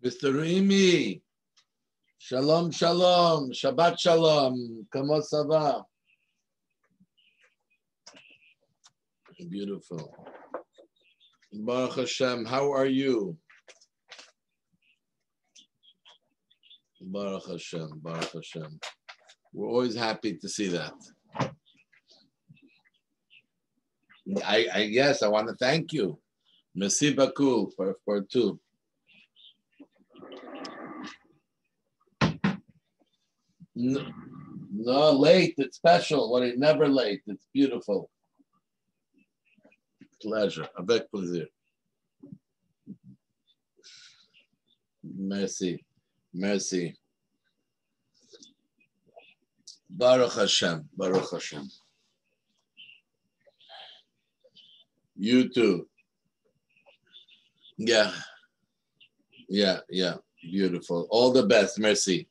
Mr. Rimi, shalom, shalom, Shabbat shalom, kamo sava. Beautiful. Baruch Hashem, how are you? Baruch Hashem, Baruch Hashem. We're always happy to see that. Yes, I want to thank you. Merci beaucoup for two. No, late, it's special. What it never late. It's beautiful. Pleasure. Avec plaisir. Merci. Merci. Baruch Hashem. Baruch Hashem. You too. Yeah. Beautiful. All the best. Merci.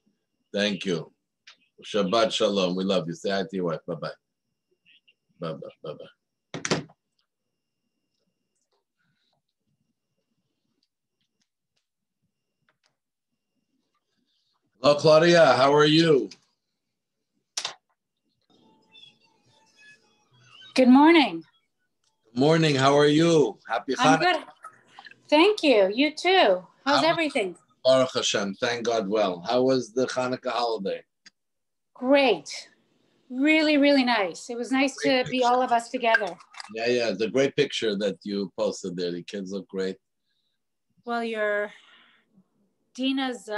Thank you. Shabbat shalom. We love you. Say hi to your wife. Bye-bye. Bye-bye. Bye-bye. Hello, Claudia. How are you? Good morning. Good morning. How are you? Happy Hanukkah. I'm good. Thank you. You too. How's everything? Baruch Hashem. Thank God well. How was the Hanukkah holiday? Great. Really, really nice. It was nice to be all of us together. Yeah. The great picture that you posted there. The kids look great. Well, Dina's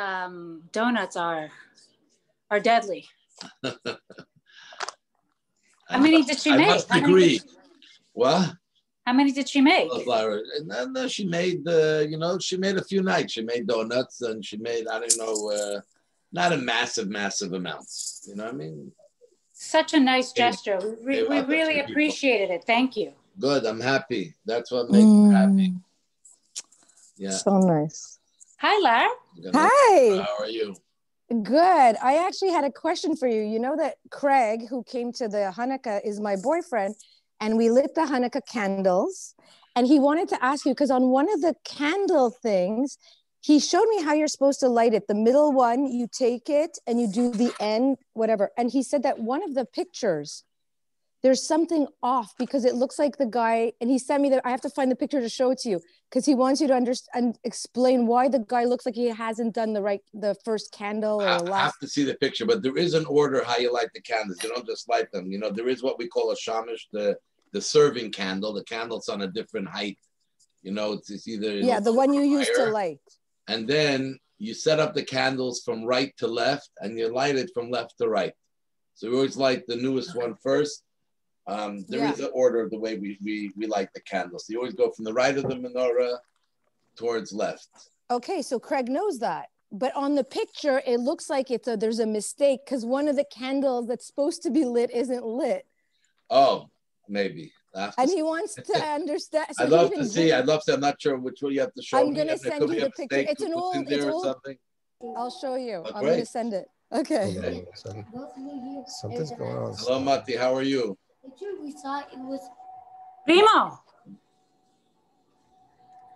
donuts are deadly. How many did she make? I must agree. What? How many did she make? No, she made, she made a few nights. She made donuts and she made, I don't know, not a massive amounts. You know what I mean? Such a nice gesture. We really appreciated it. Thank you. Good. I'm happy. That's what makes me happy. Yeah. So nice. Hi, Lara. Hi. How are you? Good. I actually had a question for you. You know that Craig, who came to the Hanukkah, is my boyfriend, and we lit the Hanukkah candles. And he wanted to ask you, because on one of the candle things, he showed me how you're supposed to light it. The middle one, you take it and you do the end, whatever. And he said that one of the pictures, there's something off because it looks like the guy, and he sent me that. I have to find the picture to show it to you because he wants you to understand, explain why the guy looks like he hasn't done the first candle. Or I have to see the picture, but there is an order how you light the candles. You don't just light them. You know, there is what we call a shamish, the serving candle. The candle's on a different height. You know, it's either the one you used to light. And then you set up the candles from right to left, and you light it from left to right. So we always light the newest one first. There is an order of the way we light the candles. So you always go from the right of the menorah towards left. Okay, so Craig knows that. But on the picture, it looks like there's a mistake because one of the candles that's supposed to be lit isn't lit. Oh, maybe. And he wants to understand. So I'd love to see. I'm not sure which one you have to show me. I'm going to send you the picture. It's an old. I'll show you. I'm going to send it. Okay. Something's going on. Hello, Mati. How are you? We thought it was Primo.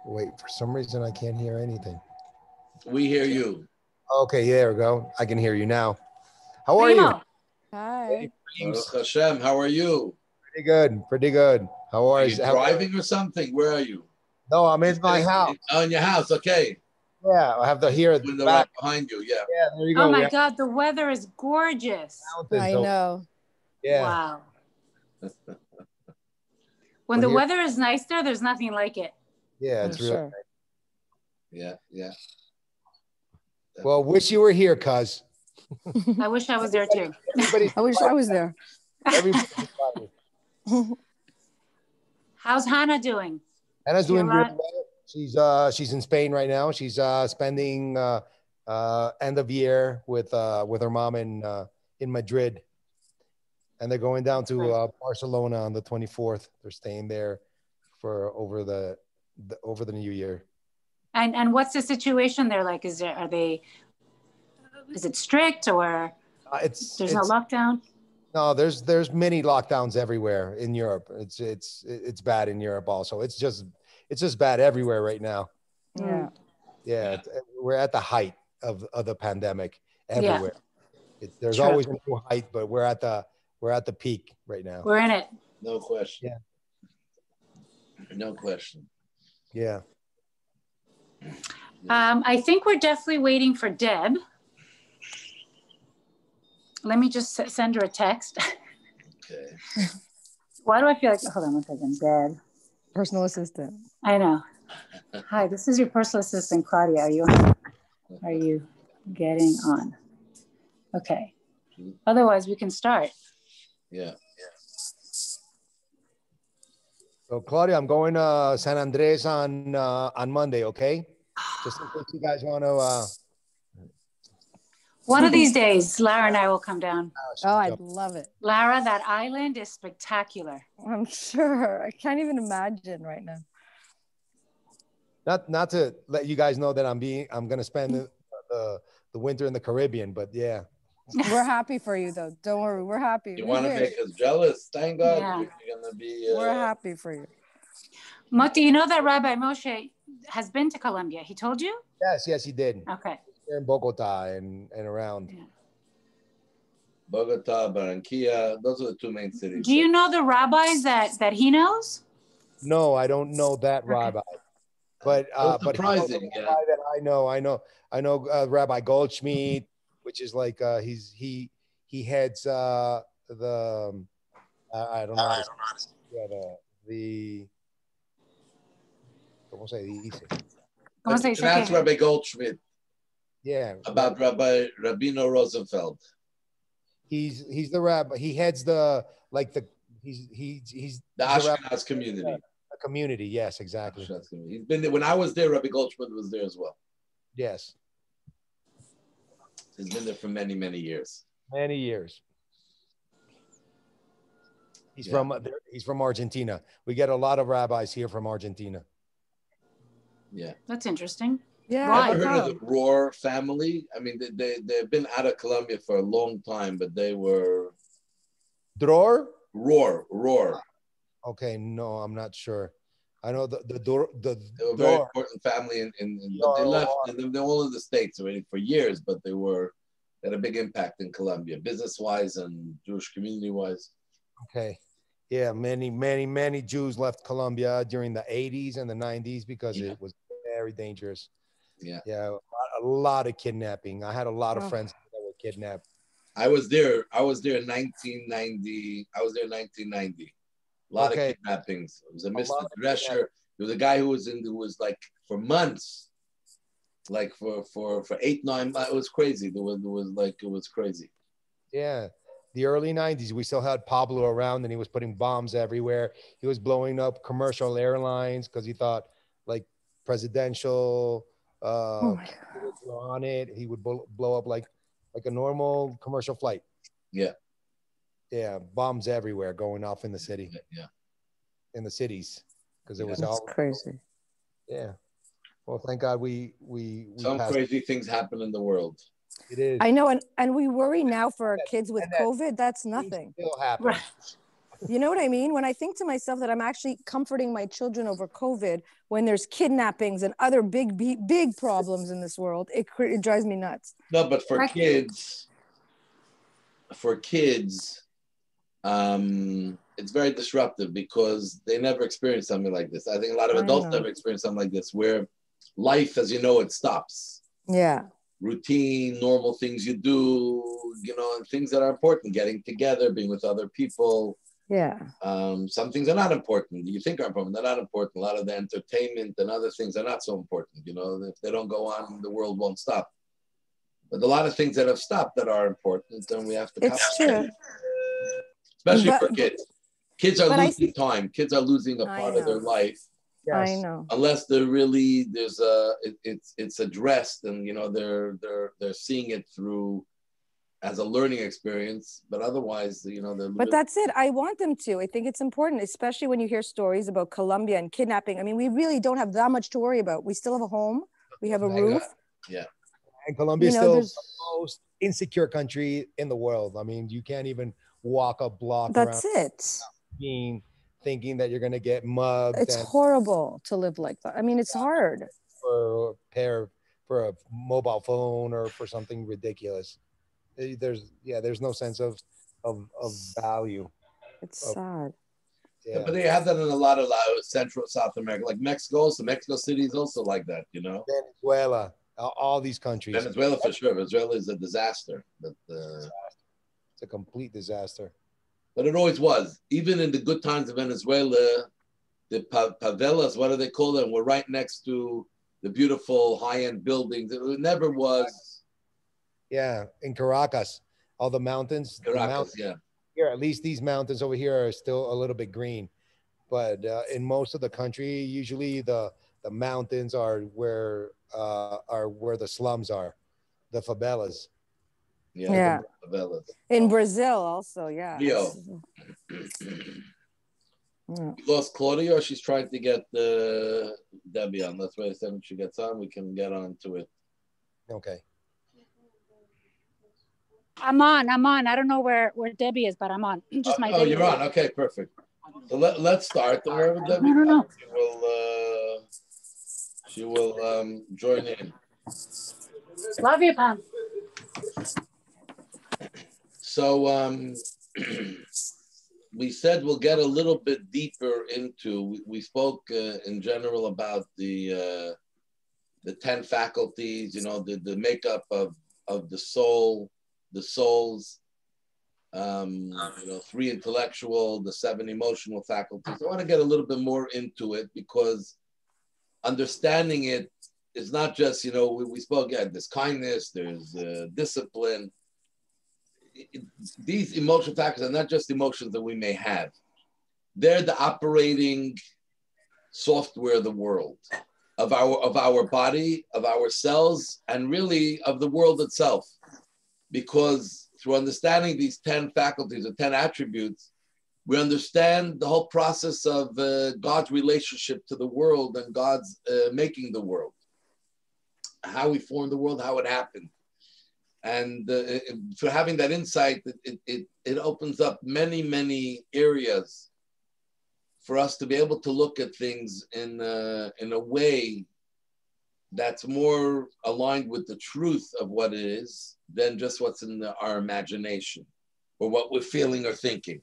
Wait, for some reason I can't hear anything. We hear you. Okay, there we go. I can hear you now. How are you? Hi. Baruch Hashem, how are you? Pretty good. How are you? Driving or something? Where are you? No, I'm in my house. Oh, in your house, okay. Yeah, I have the window right behind you. Yeah. Yeah, there you go. Oh my God, the weather is gorgeous. I know. Yeah. Wow. When the weather is nice there's nothing like it. Yeah, it's really nice. Yeah. Well, wish you were here, cuz. I wish I was there too. I wish I was there. How's Hannah doing? Hannah's doing really well. She's in Spain right now. She's spending end of year with her mom in Madrid. And they're going down to Barcelona on the 24th. They're staying there for over the New Year. And what's the situation there like? Is it strict or there's no lockdown? No, there's many lockdowns everywhere in Europe. It's bad in Europe also. It's just bad everywhere right now. Yeah. Yeah, we're at the height of the pandemic everywhere. There's True. always a new height, but we're at the peak right now. We're in it. No question. Yeah. No question. Yeah. I think we're definitely waiting for Deb. Let me just send her a text. Okay. Why do I feel like, hold on one second, Deb. Personal assistant. I know. Hi, this is your personal assistant, Claudia. Are you getting on? Okay. Otherwise, we can start. Yeah. So Claudia, I'm going to San Andres on Monday. Okay, just in case you guys want to. One of these days, Lara and I will come down. Oh, I'd love it. Lara, that island is spectacular. I'm sure. I can't even imagine right now. Not to let you guys know that I'm going to spend the winter in the Caribbean, but yeah. We're happy for you, though. Don't worry. We're happy. You want to make us jealous? Thank God. Yeah. You're going to be... We're happy for you. Moti, you know that Rabbi Moshe has been to Colombia. He told you? Yes, he did. Okay. Here in Bogota and around. Yeah. Bogota, Barranquilla, those are the two main cities. Do you know the rabbis that he knows? No, I don't know that rabbi. But surprising, yeah. That I know Rabbi Goldschmidt, which is like he heads the I don't know how to say the ¿cómo se dice? ¿Cómo se dice That's que? Rabbi Goldschmidt. Yeah, About Rabino Rosenfeld. He's the rabbi. He heads the he's the Ashkenaz community. The community, yes, exactly. He's been there when I was there. Rabbi Goldschmidt was there as well. Yes, he's been there for many years. Many years. He's from Argentina. We get a lot of rabbis here from Argentina. Yeah, that's interesting. Yeah, I've heard of the Rohr family. I mean, they've been out of Colombia for a long time, but they were Rohr. Okay, no, I'm not sure. I know they were a very important family but they left and they're all in the States already for years, but they had a big impact in Colombia, business wise and Jewish community wise. Okay. Yeah, many Jews left Colombia during the 80s and the 90s because it was very dangerous. Yeah. Yeah, a lot of kidnapping. I had a lot of friends that were kidnapped. I was there in 1990. A lot of kidnappings. It was a Mr. Drescher. There was a guy who was like for months, like for 8, 9 months. It was crazy. It was crazy. Yeah. The early 90s, we still had Pablo around and he was putting bombs everywhere. He was blowing up commercial airlines because he thought like presidential on it. He would blow up like a normal commercial flight. Yeah. Yeah. Bombs everywhere going off in the city. Yeah. In the cities. Because it was That's all crazy. Yeah. Well, thank God we some crazy things happen in the world. It is. I know, and we worry now for our kids with COVID. That's nothing. Still happen. Right. You know what I mean? When I think to myself that I'm actually comforting my children over COVID, when there's kidnappings and other big problems in this world, it drives me nuts. No, but for kids, it's very disruptive because they never experienced something like this. I think a lot of adults never experienced something like this, where life, as you know, it stops. Yeah. Routine, normal things you do, and things that are important, getting together, being with other people. Yeah. Some things are not important. You think are important, they're not important. A lot of the entertainment and other things are not so important. If they don't go on, the world won't stop. But a lot of things that have stopped that are important, and we have to. It's true. Especially for kids. Kids are losing time. Kids are losing a part of their life. Yes. I know. Unless it's addressed and they're seeing it through as a learning experience, but otherwise But that's it. I want them to. I think it's important, especially when you hear stories about Colombia and kidnapping. I mean, we really don't have that much to worry about. We still have a home. We have a roof. Yeah. And Colombia is still the most insecure country in the world. I mean, you can't even walk a block around. That's it. Thinking that you're going to get mugged. It's horrible to live like that. I mean, it's hard. for a mobile phone or for something ridiculous. There's no sense of value. It's sad. Yeah, but they have that in a lot of Central South America, like Mexico. So Mexico City is also like that, you know. Venezuela, all these countries. Venezuela for sure. Venezuela is a disaster, but it's a complete disaster. But it always was. Even in the good times of Venezuela, the favelas, what do they call them? Were right next to the beautiful high-end buildings. It never was. Yeah, in Caracas, all the mountains. Caracas, yeah. Here, at least these mountains over here are still a little bit green, but in most of the country, usually the mountains are where the slums are, the favelas. Yeah. Favelas. In Brazil, also, yeah. Rio. You lost Claudia, or she's trying to get Debbie on. That's why I said when she gets on, we can get on to it. Okay. I'm on. I don't know where Debbie is, but I'm on. Just my oh, you're on. Okay, perfect. So let's start. Wherever Debbie comes, she will join in. Love you, Pam. So we said we'll get a little bit deeper into. We spoke in general about the 10 faculties. You know, the makeup of the soul. The souls, 3 intellectual, the 7 emotional faculties. I want to get a little bit more into it because understanding it is not just, we spoke, there's kindness, there's discipline. These emotional factors are not just emotions that we may have. They're the operating software of the world, of our body, of our cells, and really of the world itself. Because through understanding these 10 faculties or 10 attributes, we understand the whole process of God's relationship to the world and God's making the world, how he formed the world, how it happened. And through having that insight, it opens up many, many areas for us to be able to look at things in a way that's more aligned with the truth of what it is than just what's in our imagination or what we're feeling or thinking.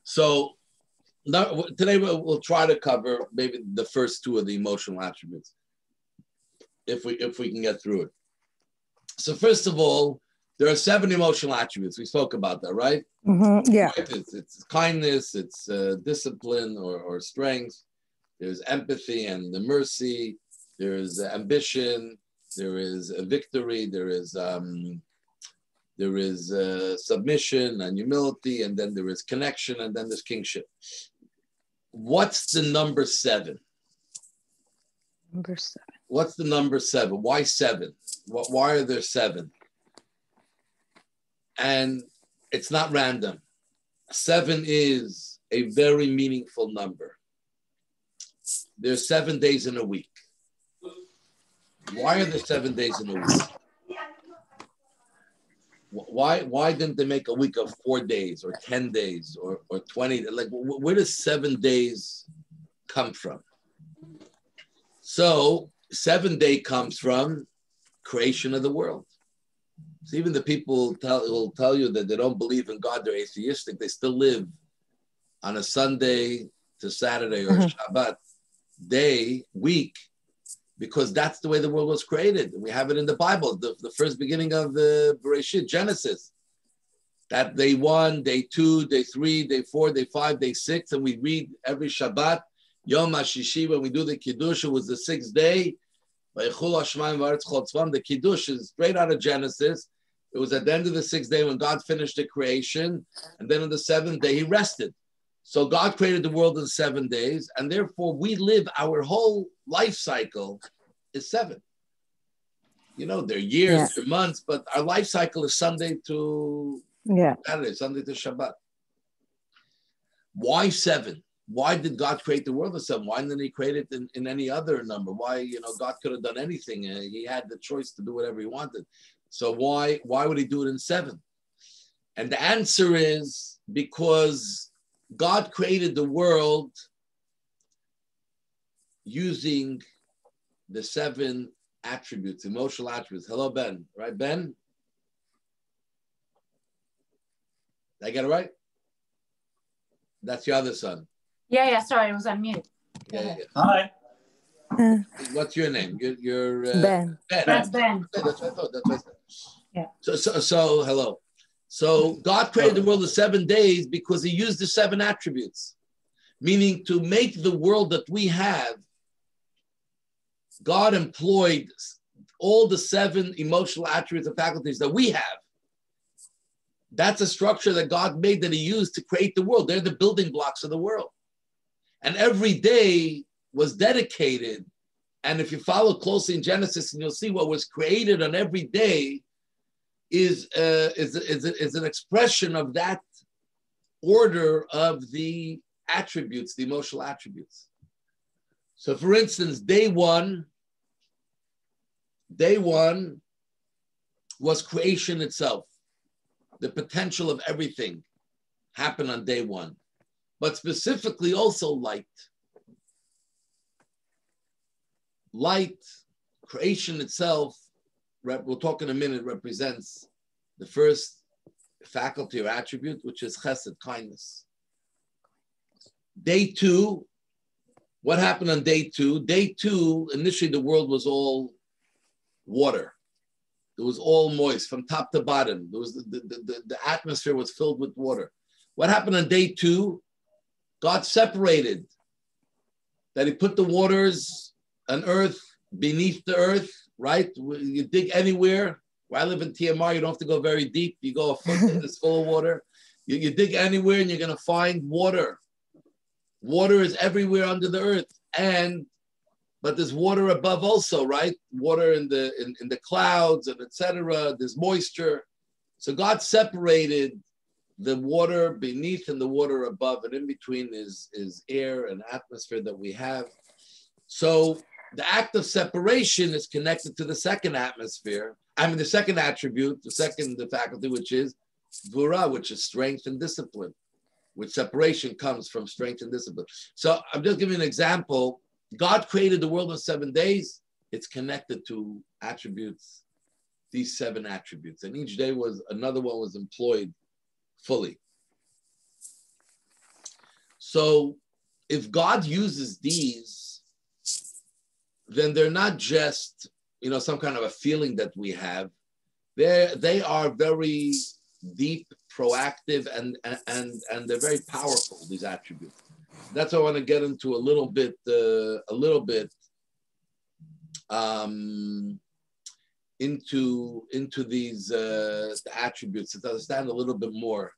So today we'll try to cover maybe the first 2 of the emotional attributes, if we can get through it. So first of all, there are 7 emotional attributes. We spoke about that, right? Mm-hmm. Yeah. Right? It's kindness, it's discipline or strength. There's empathy and the mercy. There is ambition, there is a victory, there is submission and humility, and then there is connection, and then there's kingship. What's the number 7? Number 7. What's the number 7? Why 7? Why are there 7? And it's not random. 7 is a very meaningful number. There's 7 days in a week. Why are there 7 days in a week? Why didn't they make a week of 4 days or 10 days or 20? Like, where does 7 days come from? So 7 day comes from creation of the world. So even the people will tell you that they don't believe in God, they're atheistic, they still live on a Sunday to Saturday or Shabbat day, week, because that's the way the world was created. We have it in the Bible, the first beginning of the Bereshit, Genesis. That day 1, day 2, day 3, day 4, day 5, day 6, and we read every Shabbat, Yom HaShishi, when we do the Kiddush, it was the 6th day. The Kiddush is straight out of Genesis. It was at the end of the 6th day when God finished the creation, and then on the 7th day, he rested. So God created the world in 7 days, and therefore we live, our whole life cycle is 7. They're years, they're months, but our life cycle is Sunday to Saturday, Sunday to Shabbat. Why 7? Why did God create the world in 7? Why didn't he create it in any other number? Why, God could have done anything. He had the choice to do whatever he wanted. So why would he do it in 7? And the answer is because God created the world using the 7 attributes, emotional attributes. Hello, Ben. Right, Ben? Did I get it right? That's your other son. Yeah. Sorry, it was on mute. Yeah. Hi. What's your name? You're Ben. Ben. That's Ben. That's what I thought. That's what I thought. Yeah. So hello. So God created the world in 7 days because he used the 7 attributes, meaning to make the world that we have, God employed all the 7 emotional attributes and faculties that we have. That's a structure that God made that he used to create the world. They're the building blocks of the world. And every day was dedicated. And if you follow closely in Genesis, and you'll see what was created on every day is an expression of that order of the attributes, the emotional attributes. So for instance, day one was creation itself. The potential of everything happened on day 1, but specifically also light. Light, creation itself, we'll talk in a minute, represents the first faculty or attribute, which is chesed, kindness. Day 2, what happened on day 2? Day 2, initially the world was all water. It was all moist from top to bottom. There was the atmosphere was filled with water. What happened on day 2? God separated. That he put the waters on earth, beneath the earth, right? You dig anywhere. Where I live in TMR, you don't have to go very deep. You go a foot and it's full of water. You dig anywhere and you're going to find water. Water is everywhere under the earth. But there's water above also, right? Water in the clouds and etc. There's moisture. So God separated the water beneath and the water above, and in between is air and atmosphere that we have. So the act of separation is connected to the second atmosphere. The second attribute, the faculty, which is vura, which is strength and discipline, which separation comes from strength and discipline. So I'm just giving an example. God created the world in 7 days. It's connected to attributes, these 7 attributes. And each day another one was employed fully. So if God uses these, then they're not just, some kind of a feeling that we have. They are very deep, proactive, and they're very powerful, these attributes. That's what I want to get into a little bit, into these attributes to understand a little bit more.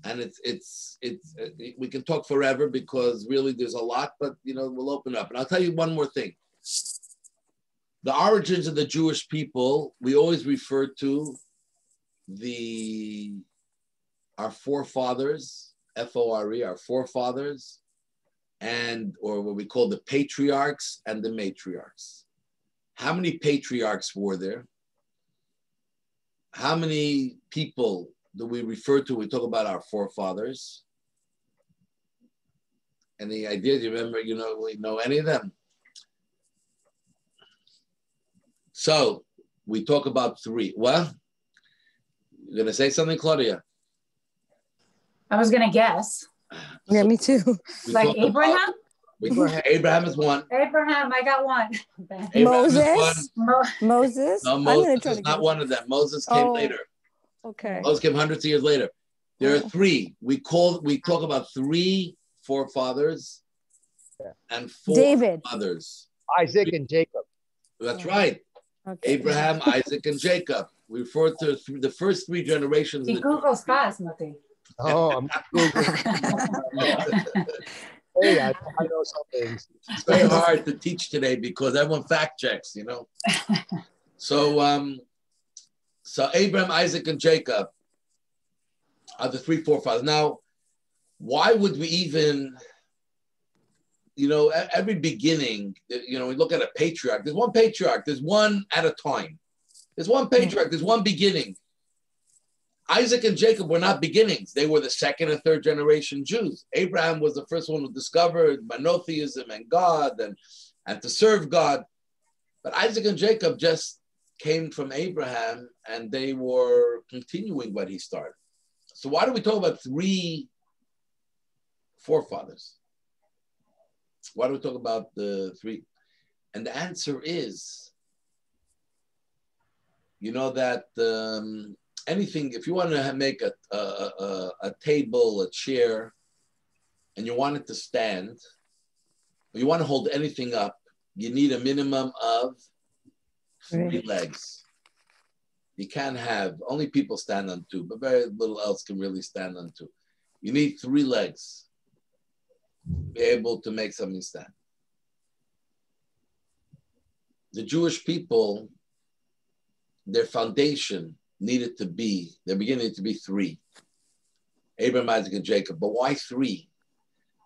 And we can talk forever because really there's a lot, but we'll open up. And I'll tell you one more thing. The origins of the Jewish people, we always refer to our forefathers, F-O-R-E, our forefathers, or what we call the patriarchs and the matriarchs. How many patriarchs were there? How many people do we refer to when we talk about our forefathers? Any ideas? You remember, we know any of them? So we talk about 3. Well, you're going to say something, Claudia? I was going to guess. Yeah, me too. Like Abraham? Abraham is 1. Abraham, I got 1. Moses? Moses? No, Moses is not one of them. Moses came later. Okay. Moses came hundreds of years later. There are 3. We talk about 3 forefathers and 4 David. others. Isaac and Jacob. That's right. Okay. Abraham, Isaac, and Jacob. We refer to the first 3 generations. He Googles fast, Mati. Oh, I'm not Googling. Hey, I know some things. It's very hard to teach today because everyone fact checks, So, so Abraham, Isaac, and Jacob are the 3 forefathers. Now, why would we even, every beginning, we look at a patriarch. There's one patriarch. There's one at a time. There's one patriarch. There's one beginning. Isaac and Jacob were not beginnings. They were the 2nd and 3rd generation Jews. Abraham was the first one who discovered monotheism and God and to serve God. But Isaac and Jacob just came from Abraham, and they were continuing what he started. So why do we talk about 3 forefathers? Why do we talk about the 3? And the answer is, you know that anything, if you want to make a table, a chair, and you want it to stand, or you want to hold anything up, you need a minimum of 3 legs. You can't have, only people stand on 2, but very little else can really stand on 2. You need 3 legs to be able to make something stand. The Jewish people, their foundation needed to be, their beginning to be 3. Abraham, Isaac, and Jacob. But why 3?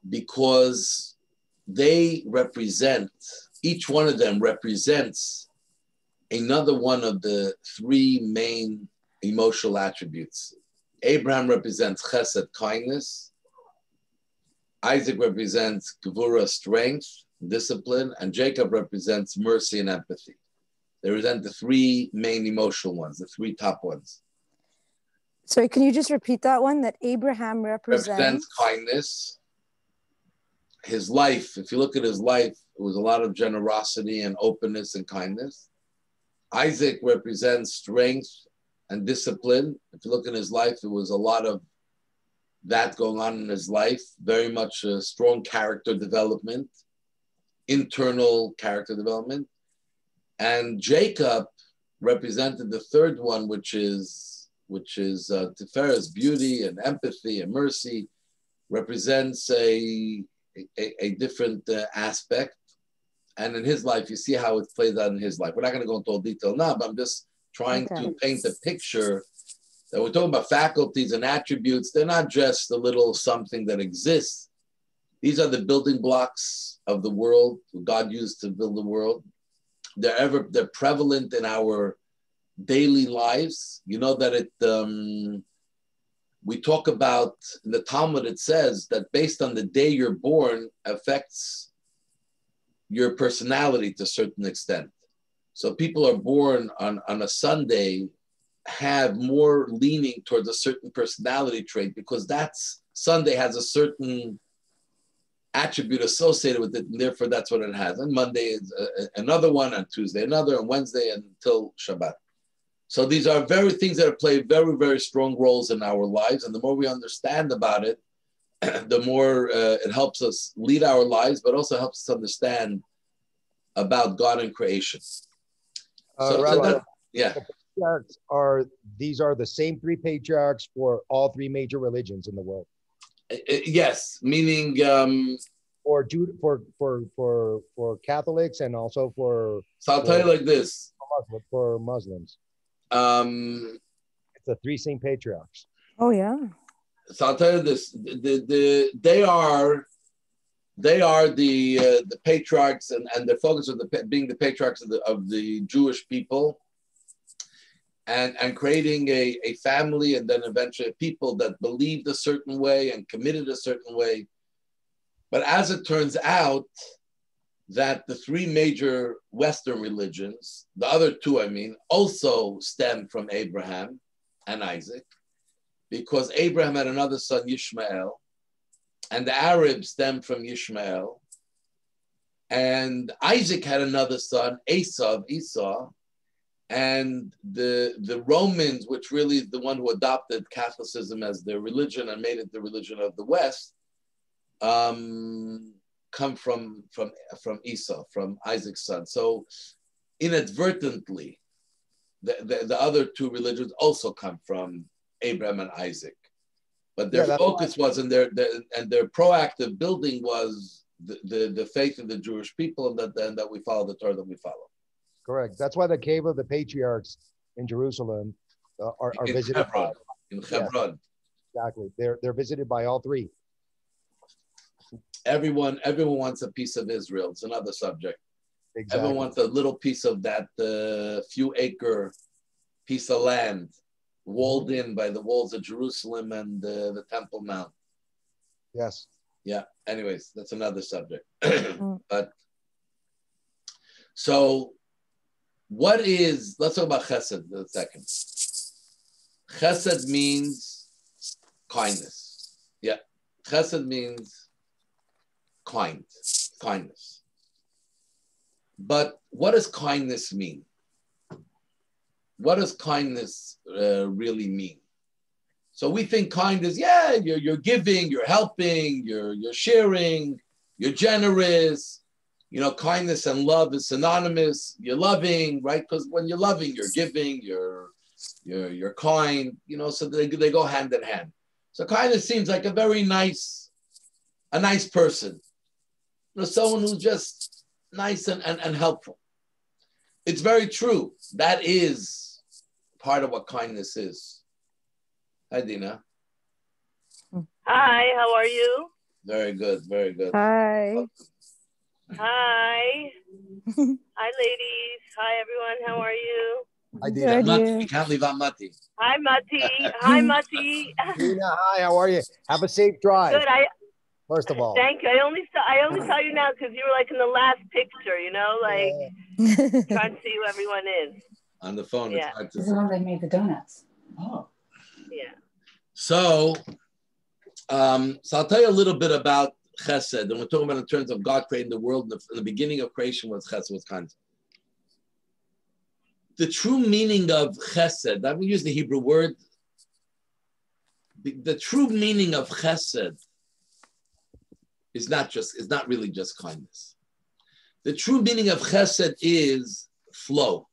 Because they represent, each one of them represents another one of the 3 main emotional attributes. Abraham represents chesed, kindness. Isaac represents gevurah, strength, discipline, and Jacob represents mercy and empathy. They represent the 3 main emotional ones, the 3 top ones. Sorry, can you just repeat that one? That Abraham represents kindness. His life, if you look at his life, it was a lot of generosity and openness and kindness. Isaac represents strength and discipline. If you look at his life, it was a lot of that going on in his life, very much a strong character development, internal character development. And Jacob represented the 3rd one, which is Tiferes, beauty and empathy and mercy, represents a different aspect. And in his life, you see how it plays out in his life. We're not going to go into all detail now, but I'm just trying to paint a picture that we're talking about faculties and attributes. They're not just a little something that exists. These are the building blocks of the world God used to build the world. They're prevalent in our daily lives. You know that we talk about, in the Talmud, it says that based on the day you're born affects your personality to a certain extent. So people are born on a Sunday have more leaning towards a certain personality trait because Sunday has a certain attribute associated with it, and therefore that's what it has. And Monday is another one, and Tuesday another, and Wednesday until Shabbat. So these are very things that play very, very strong roles in our lives, and the more we understand about it, the more it helps us lead our lives, but also helps us understand about God and creation. Rabbi, yeah. The patriarchs these are the same 3 patriarchs for all 3 major religions in the world. Yes, meaning for Catholics and also for. So I'll tell you like this. For Muslims. It's the 3 same patriarchs. Oh yeah. So I'll tell you this: they are the patriarchs, and the focus of being the patriarchs of the Jewish people, and creating a family, and then eventually people that believed a certain way and committed a certain way. But as it turns out, that the 3 major Western religions, the other 2, I mean, also stem from Abraham and Isaac, because Abraham had another son, Ishmael, and the Arabs stemmed from Ishmael, and Isaac had another son, Esau, and the Romans, which really is the one who adopted Catholicism as their religion and made it the religion of the West, come from Esau, from Isaac's son. So inadvertently, the other 2 religions also come from Abraham and Isaac. But their focus was in their proactive building was the faith of the Jewish people, and that we follow the Torah that we follow. Correct. That's why the cave of the patriarchs in Jerusalem are visited in Hebron. Exactly. They're visited by all 3. Everyone wants a piece of Israel. It's another subject. Exactly. Everyone wants a little piece of that few acre piece of land walled in by the walls of Jerusalem and the Temple Mount. Yes. Yeah. Anyways, that's another subject. But so let's talk about chesed for a second. Chesed means kindness. Yeah. Chesed means kindness. But what does kindness mean? What does kindness really mean? So we think kindness, you're giving, you're helping, you're sharing, you're generous. Kindness and love is synonymous. You're loving, right? Because when you're loving, you're giving, you're kind. So they go hand in hand. So kindness seems like a nice person. Someone who's just nice and helpful. It's very true. That is part of what kindness is. Hi, Dina. Hi, how are you? Very good, very good. Hi. Hi. Hi, ladies. Hi, everyone. How are you? Hi, Dina. Mati, you can't leave out Mati. Hi, Mati. Hi, Mati. Dina, hi, how are you? Have a safe drive. Good. First of all. Thank you. I only saw you now because you were like in the last picture, trying to see who everyone is. On the phone, yeah. It's hard to This is the one that made the donuts. Oh. Yeah. So I'll tell you a little bit about chesed, and we're talking about in terms of God creating the world. In the beginning of creation was chesed, was kindness. The true meaning of chesed, I'm going to use the Hebrew word. The true meaning of chesed is not really just kindness. The true meaning of chesed is flow.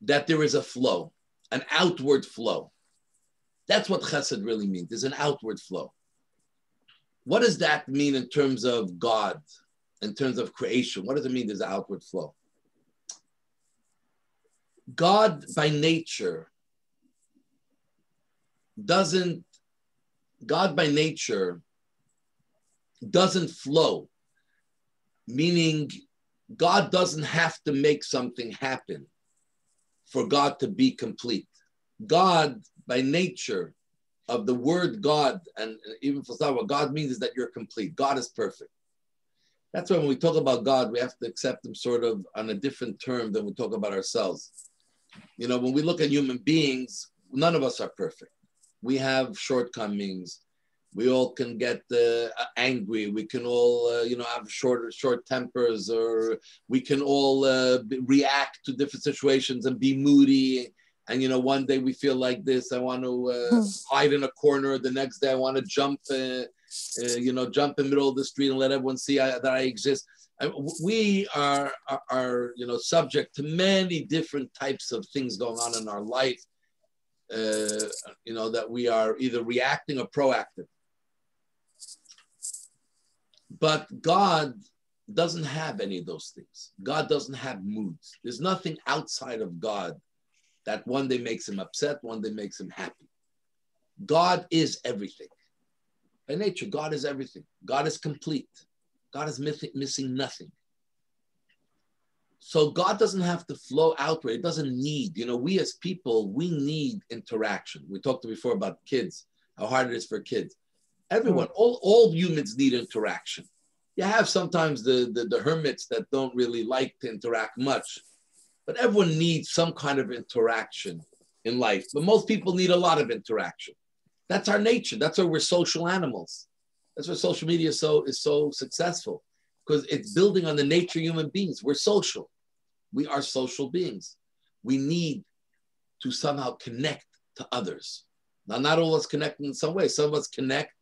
That there is a flow, an outward flow. That's what chesed really means. There's an outward flow. What does that mean in terms of God, in terms of creation? What does it mean there's an outward flow? God by nature doesn't flow, meaning God doesn't have to make something happen for God to be complete. God, by nature of the word God, and even for some, what God means is that you're complete. God is perfect. That's why when we talk about God, we have to accept him sort of on a different term than we talk about ourselves. When we look at human beings, none of us are perfect. We have shortcomings. We all can get angry. We can all, have short tempers, or we can all react to different situations and be moody. And one day we feel like this. I want to hide in a corner. The next day I want to jump, jump in the middle of the street and let everyone see that I exist. And we are subject to many different types of things going on in our life. That we are either reacting or proactive. But God doesn't have any of those things. God doesn't have moods. There's nothing outside of God that one day makes him upset, one day makes him happy. God is everything. By nature, God is everything. God is complete. God is missing nothing. So God doesn't have to flow outward. It doesn't need, we as people, we need interaction. We talked before about kids, how hard it is for kids. Everyone, all humans need interaction. You have sometimes the hermits that don't really like to interact much, but everyone needs some kind of interaction in life. But most people need a lot of interaction. That's our nature. That's why we're social animals. That's why social media is so successful, because it's building on the nature of human beings. We're social. We are social beings. We need to somehow connect to others. Now, not all of us connect in some way. Some of us connect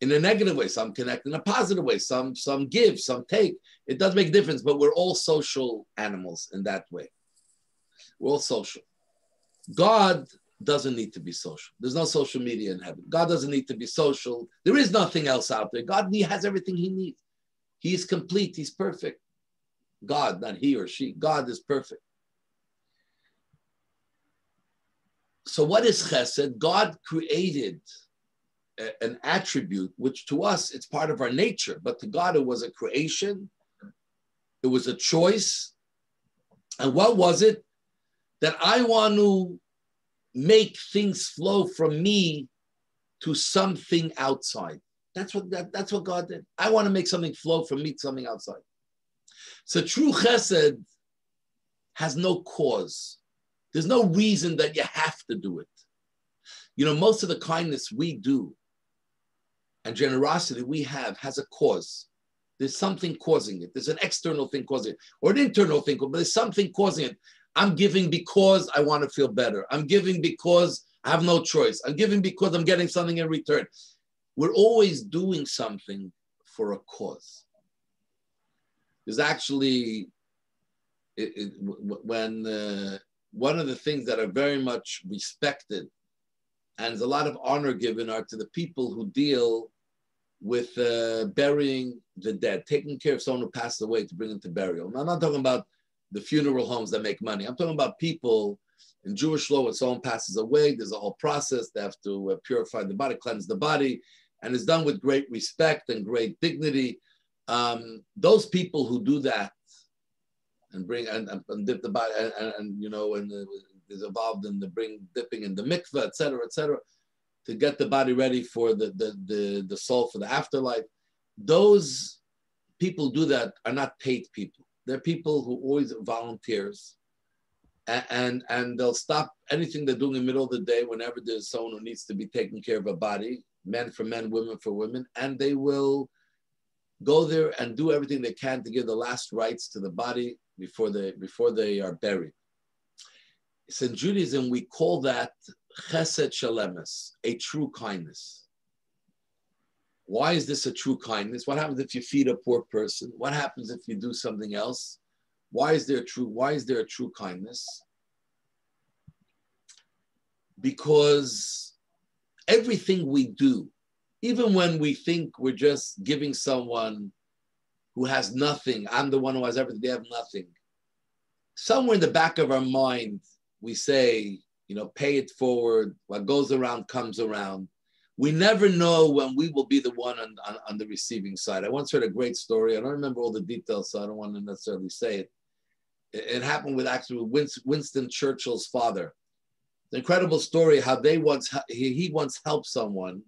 in a negative way. Some connect in a positive way. Some give, some take. It does make a difference, but we're all social animals in that way. We're all social. God doesn't need to be social. There's no social media in heaven. God doesn't need to be social. There is nothing else out there. God has everything he needs. He is complete. He's perfect. God, not he or she. God is perfect. So what is chesed? God created an attribute, which to us, it's part of our nature. But to God, it was a creation. It was a choice. And what was it? That I want to make things flow from me to something outside. That's what God did. I want to make something flow from me to something outside. So true chesed has no cause. There's no reason that you have to do it. You know, most of the kindness we do and generosity we have has a cause. There's something causing it. There's an external thing causing it, or an internal thing, but there's something causing it. I'm giving because I want to feel better. I'm giving because I have no choice. I'm giving because I'm getting something in return. We're always doing something for a cause. There's actually, when one of the things that are very much respected and there's a lot of honor given are to the people who deal with burying the dead, taking care of someone who passed away to bring them to burial. Now, I'm not talking about the funeral homes that make money. I'm talking about people in Jewish law, when someone passes away, there's a whole process. They have to purify the body, cleanse the body, and it's done with great respect and great dignity. Those people who do that and bring and dip the body and you know, and is involved in the dipping in the mikveh, etc., to get the body ready for the soul for the afterlife. Those people do that are not paid people. They're people who always volunteers, and they'll stop anything they're doing in the middle of the day whenever there's someone who needs to be taking care of a body, men for men, women for women, and they will go there and do everything they can to give the last rites to the body before they are buried. So in Judaism, we call that chesed shalemes, a true kindness. Why is this a true kindness? What happens if you feed a poor person? What happens if you do something else? Why is there a true kindness? Because everything we do, even when we think we're just giving someone who has nothing, I'm the one who has everything, they have nothing. Somewhere in the back of our mind, we say, you know, pay it forward. What goes around comes around. We never know when we will be the one on the receiving side. I once heard a great story. I don't remember all the details, so I don't want to necessarily say it. It happened with Winston Churchill's father. The incredible story how he once helped someone,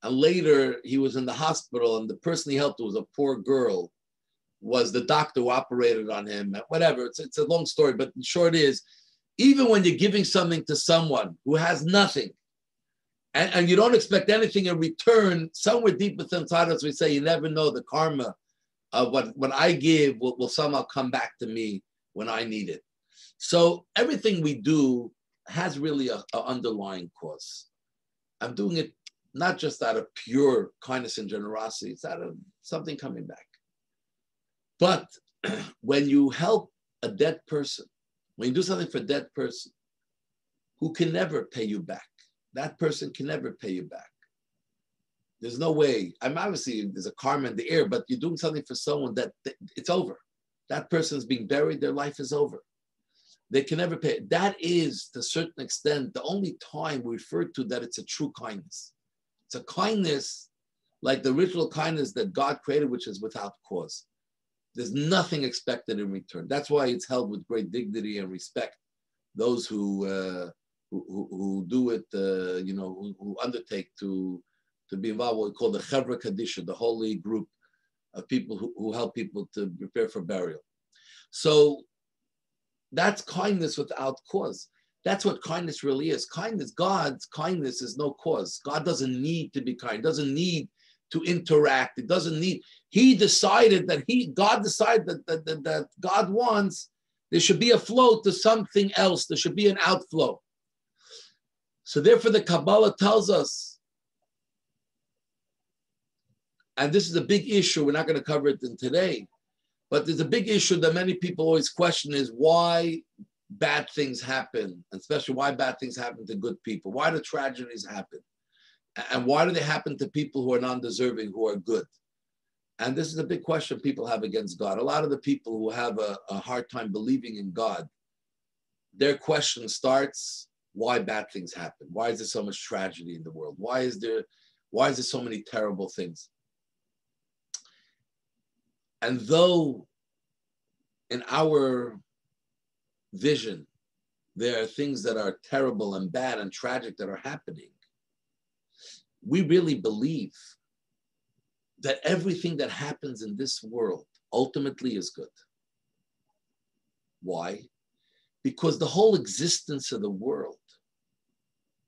and later he was in the hospital, and the person he helped was a poor girl, was the doctor who operated on him, whatever. It's a long story, but in short is, even when you're giving something to someone who has nothing, and you don't expect anything in return, somewhere deep within inside us, we say, you never know the karma of what I give will somehow come back to me when I need it. So everything we do has really an underlying cause. I'm doing it not just out of pure kindness and generosity, it's out of something coming back. But when you help a dead person, when you do something for a dead person who can never pay you back, that person can never pay you back. There's no way. I'm obviously, there's a karma in the air, but you're doing something for someone that it's over. That person's being buried, their life is over. They can never pay. That is, to a certain extent, the only time we refer to that it's a true kindness. It's a kindness like the original kindness that God created, which is without cause. There's nothing expected in return. That's why it's held with great dignity and respect. Those who do it, who undertake to be involved, what we call the Chevra Kadisha, the holy group of people who help people to prepare for burial. So that's kindness without cause. That's what kindness really is. Kindness, God's kindness is no cause. God doesn't need to be kind, doesn't need to interact. It doesn't need, God decided that God wants, there should be a flow to something else. There should be an outflow. So therefore the Kabbalah tells us, and this is a big issue, we're not going to cover it in today, but there's a big issue that many people always question is why bad things happen, especially why bad things happen to good people. Why do tragedies happen? And why do they happen to people who are non-deserving, who are good? And this is a big question people have against God. A lot of the people who have a hard time believing in God, their question starts, why bad things happen? Why is there so much tragedy in the world? Why is there so many terrible things? And though in our vision, there are things that are terrible and bad and tragic that are happening, we really believe that everything that happens in this world ultimately is good. Why? Because the whole existence of the world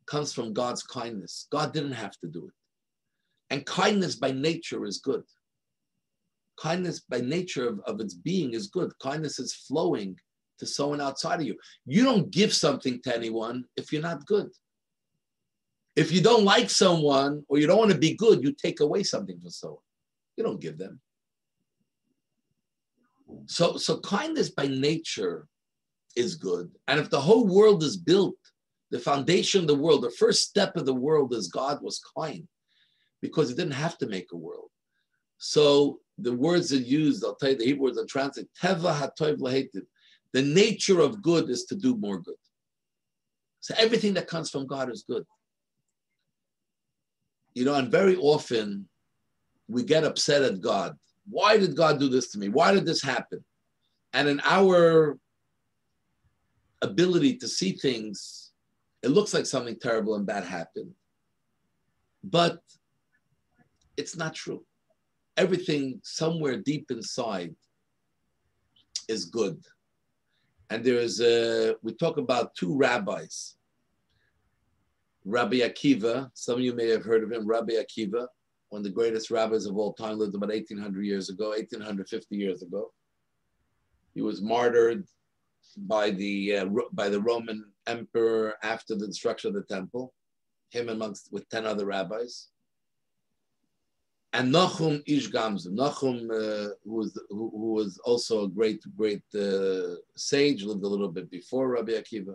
comes from God's kindness. God didn't have to do it. And kindness by nature is good. Kindness by nature of its being is good. Kindness is flowing to someone outside of you. You don't give something to anyone if you're not good. If you don't like someone or you don't want to be good, you take away something from someone. You don't give them. So kindness by nature is good. And if the whole world is built, the foundation of the world, the first step of the world is God was kind because he didn't have to make a world. So the words are used, I'll tell you the Hebrew words are translated, Teva hatoiv lahetiv. The nature of good is to do more good. So everything that comes from God is good. You know, and very often we get upset at God. Why did God do this to me? Why did this happen? And in our ability to see things, it looks like something terrible and bad happened. But it's not true. Everything somewhere deep inside is good. And we talk about two rabbis. Rabbi Akiva, some of you may have heard of him, Rabbi Akiva, one of the greatest rabbis of all time, lived about 1800 years ago, 1850 years ago. He was martyred by the Roman emperor after the destruction of the temple, him with 10 other rabbis. And Nachum Ish Gamzu, Nachum, who was also a great sage, lived a little bit before Rabbi Akiva.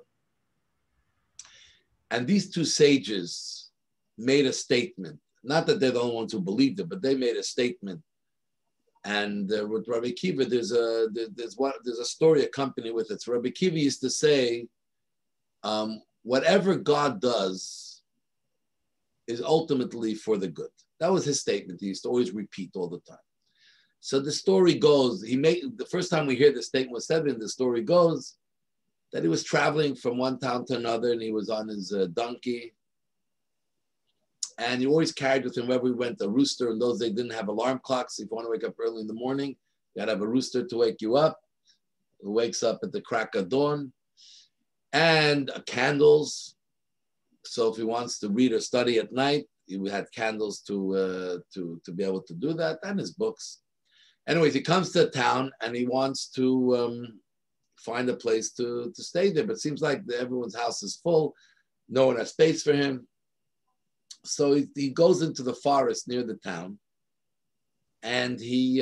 And these two sages made a statement. Not that they're the only ones who believed it, but they made a statement. And with Rabbi Akiva, there's a story accompanied with it. So Rabbi Akiva used to say, whatever God does is ultimately for the good. That was his statement. He used to always repeat all the time. So the story goes, the first time we hear the statement was said, and the story goes that he was traveling from one town to another and he was on his donkey. And he always carried with him wherever we went a rooster. In those days, didn't have alarm clocks. If you want to wake up early in the morning, you got to have a rooster to wake you up. He wakes up at the crack of dawn. And candles. So if he wants to read or study at night, he had candles to be able to do that, and his books. Anyways, he comes to a town and he wants to find a place to stay there. But it seems like everyone's house is full. No one has space for him. So he goes into the forest near the town, and he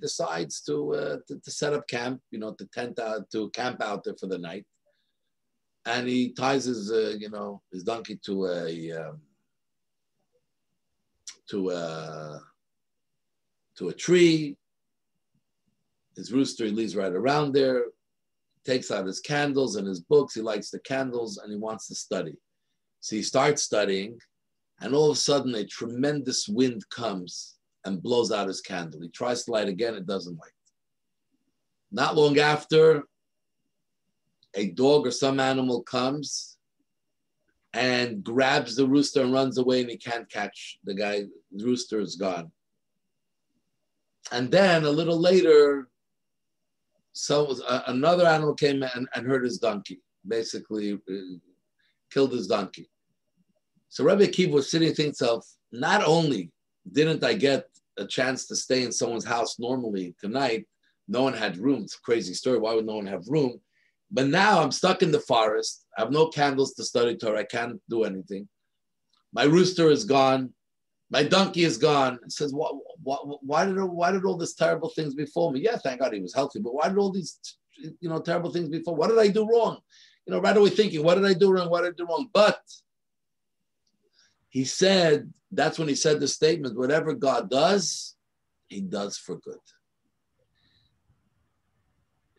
decides to set up camp, to camp out there for the night. And he ties his donkey to a tree. His rooster he leaves right around there. Takes out his candles and his books. He lights the candles and he wants to study. So he starts studying. And all of a sudden, a tremendous wind comes and blows out his candle. He tries to light again, it doesn't light. Not long after, a dog or some animal comes and grabs the rooster and runs away, and he can't catch the guy. The rooster is gone. And then a little later, another animal came and hurt his donkey, basically killed his donkey. So Rabbi Akiva was sitting thinking to himself, not only didn't I get a chance to stay in someone's house normally tonight, no one had room. It's a crazy story. Why would no one have room? But now I'm stuck in the forest. I have no candles to study Torah. I can't do anything. My rooster is gone. My donkey is gone. He says, why did all these terrible things befall me? Yeah, thank God he was healthy. But why did all these terrible things befall? What did I do wrong? Right away thinking, what did I do wrong? What did I do wrong? But he said, that's when he said the statement, whatever God does, he does for good.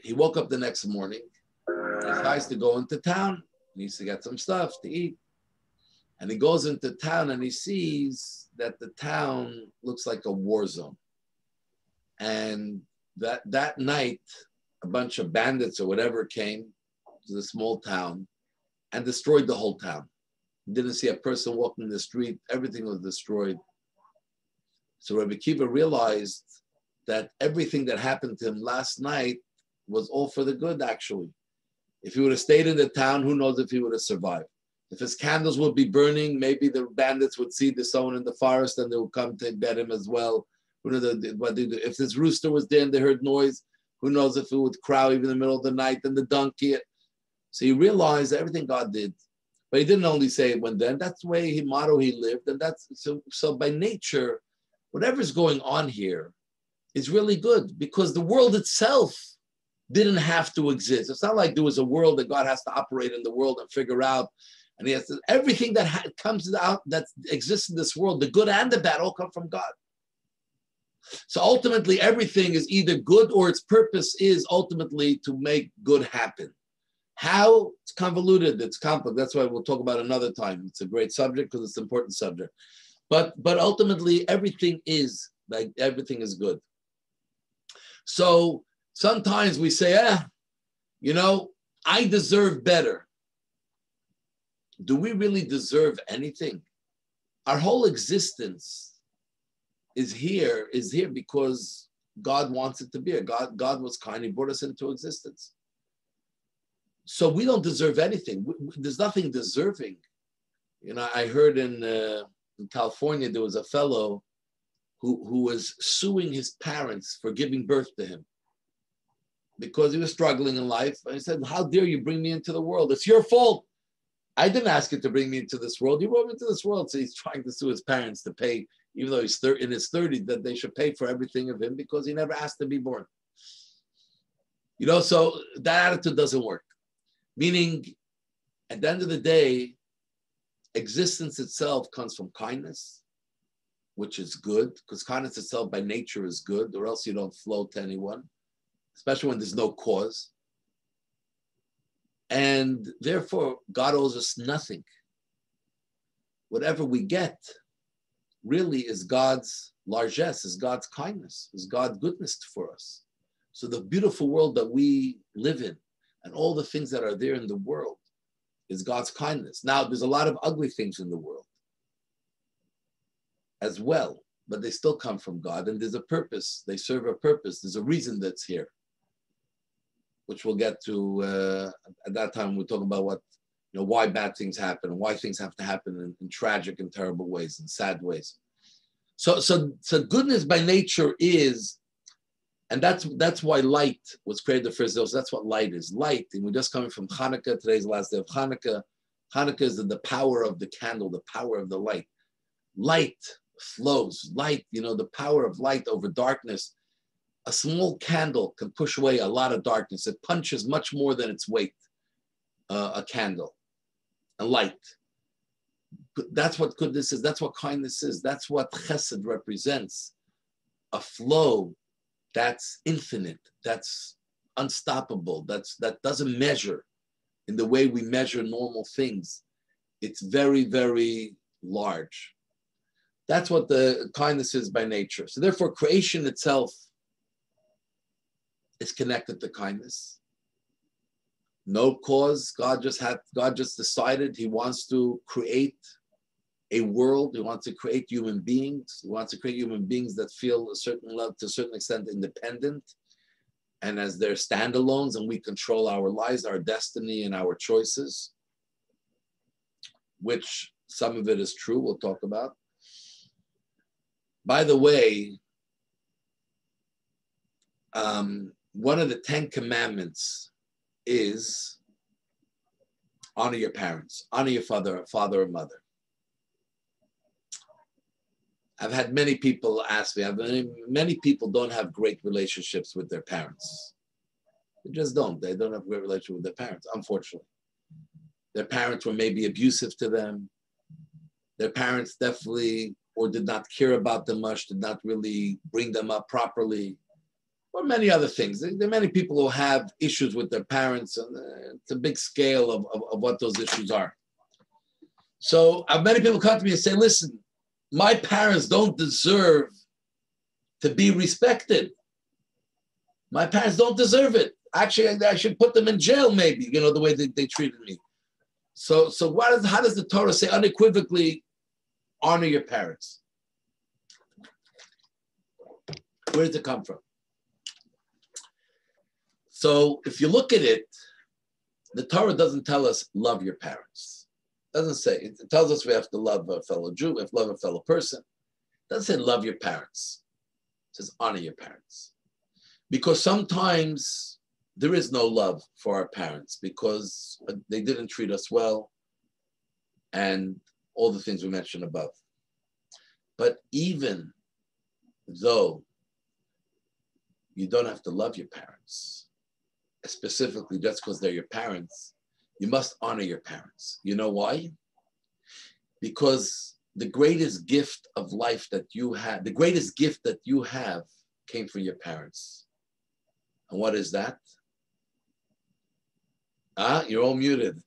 He woke up the next morning. He decides to go into town. He needs to get some stuff to eat. And he goes into town and he sees that the town looks like a war zone. And that night, a bunch of bandits or whatever came to the small town and destroyed the whole town. Didn't see a person walking in the street. Everything was destroyed. So Rabbi Akiva realized that everything that happened to him last night was all for the good, actually. If he would have stayed in the town, who knows if he would have survived. If his candles would be burning, maybe the bandits would see the someone in the forest and they would come to get him as well. Who knows what they do. If this rooster was there and they heard noise, who knows if it would crow even in the middle of the night, and the donkey. So he realized everything God did. But he didn't only say it when then. That's the way motto he lived. And that's so by nature, whatever's going on here is really good, because the world itself didn't have to exist. It's not like there was a world that God has to operate in the world and figure out. And he has to, everything that comes out, that exists in this world, the good and the bad, all come from God. So ultimately, everything is either good or its purpose is ultimately to make good happen. How? It's convoluted, it's complex. That's why we'll talk about another time. It's a great subject because it's an important subject. But ultimately, everything is good. So sometimes we say, I deserve better. Do we really deserve anything? Our whole existence is here because God wants it to be. God was kind. He brought us into existence. So we don't deserve anything. There's nothing deserving. I heard in California, there was a fellow who was suing his parents for giving birth to him because he was struggling in life. And he said, how dare you bring me into the world? It's your fault. I didn't ask you to bring me into this world. You brought me into this world. So he's trying to sue his parents to pay, even though he's in his 30s, that they should pay for everything of him because he never asked to be born. So that attitude doesn't work. Meaning, at the end of the day, existence itself comes from kindness, which is good, because kindness itself by nature is good, or else you don't flow to anyone, especially when there's no cause. And therefore, God owes us nothing. Whatever we get really is God's largesse, is God's kindness, is God's goodness for us. So the beautiful world that we live in and all the things that are there in the world is God's kindness. Now, there's a lot of ugly things in the world as well, but they still come from God, and there's a purpose. They serve a purpose. There's a reason that's here, which we'll get to at that time. We'll talk about why bad things happen and why things have to happen in tragic and terrible ways and sad ways. So goodness by nature is, and that's why light was created first. So that's what light is. Light, and we're just coming from Hanukkah. Today's the last day of Hanukkah. Hanukkah is the power of the candle, the power of the light. Light flows. Light, the power of light over darkness. A small candle can push away a lot of darkness. It punches much more than its weight, a candle, a light. That's what goodness is. That's what kindness is. That's what chesed represents. A flow that's infinite, that's unstoppable, that doesn't measure in the way we measure normal things. It's very, very large. That's what the kindness is by nature. So therefore, creation itself is connected to kindness. No cause. God just decided he wants to create a world. He wants to create human beings. He wants to create human beings that feel a certain level, to a certain extent, independent, and as they're standalones, and we control our lives, our destiny, and our choices, which some of it is true. We'll talk about. By the way, one of the 10 commandments is honor your parents, honor your father or mother. I've had many people ask me, many people don't have great relationships with their parents. They just don't. They don't have a great relationship with their parents, unfortunately. Their parents were maybe abusive to them. Their parents definitely or did not care about them much, did not really bring them up properly, or many other things. There are many people who have issues with their parents, and it's a big scale of what those issues are. So many people come to me and say, listen, my parents don't deserve to be respected. My parents don't deserve it. Actually, I should put them in jail maybe, the way they treated me. So how does the Torah say unequivocally, honor your parents? Where does it come from? So if you look at it, the Torah doesn't tell us love your parents. It doesn't say. It tells us we have to love a fellow Jew, we have to love a fellow person. It doesn't say love your parents. It says honor your parents. Because sometimes there is no love for our parents because they didn't treat us well and all the things we mentioned above. But even though you don't have to love your parents, specifically just because they're your parents, you must honor your parents. You know why? Because the greatest gift of life that you have, the greatest gift that you have came from your parents. And what is that? You're all muted.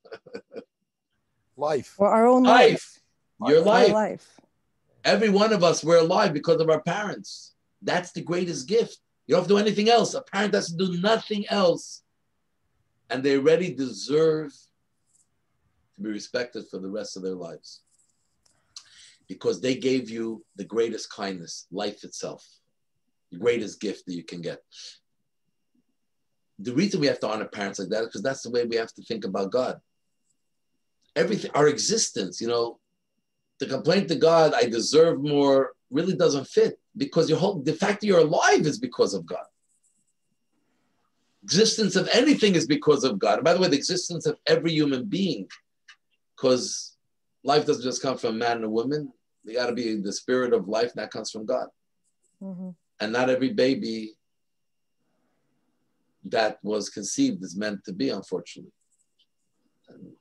Life. Or our own life. Your life. Our life. Every one of us, we're alive because of our parents. That's the greatest gift. You don't have to do anything else. A parent has to do nothing else. And they already deserve to be respected for the rest of their lives. Because they gave you the greatest kindness, life itself. The greatest gift that you can get. The reason we have to honor parents like that is because that's the way we have to think about God. Everything, our existence, the complaint to God, I deserve more, really doesn't fit because the fact that you're alive is because of God. Existence of anything is because of God. And by the way, the existence of every human being, because life doesn't just come from a man and a woman. You got to be the spirit of life, and that comes from God. Mm-hmm. And not every baby that was conceived is meant to be, unfortunately.